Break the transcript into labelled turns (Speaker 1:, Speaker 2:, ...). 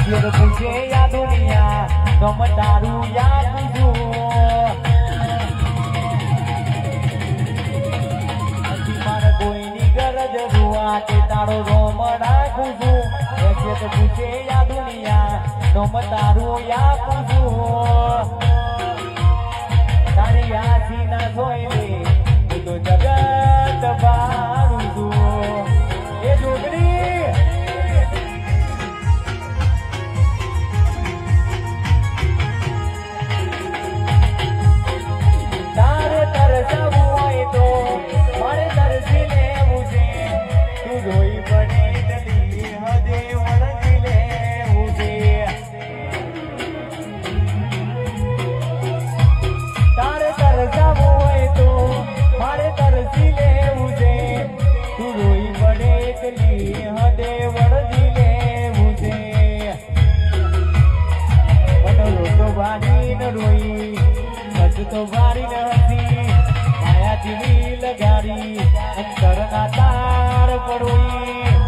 Speaker 1: फिर पूछे या दुनिया गम तारू या पूछू मार कोई नी गरज रुआ के तारो रोमड़ा पूछू फिर पूछे या दुनिया गम तारू या पूछू तारी आसी ना सोईले तो जगत बारू तू ये जोगड़ी तो वारी नहती माया जीवी लगारी अंतर ना तार पड़ोई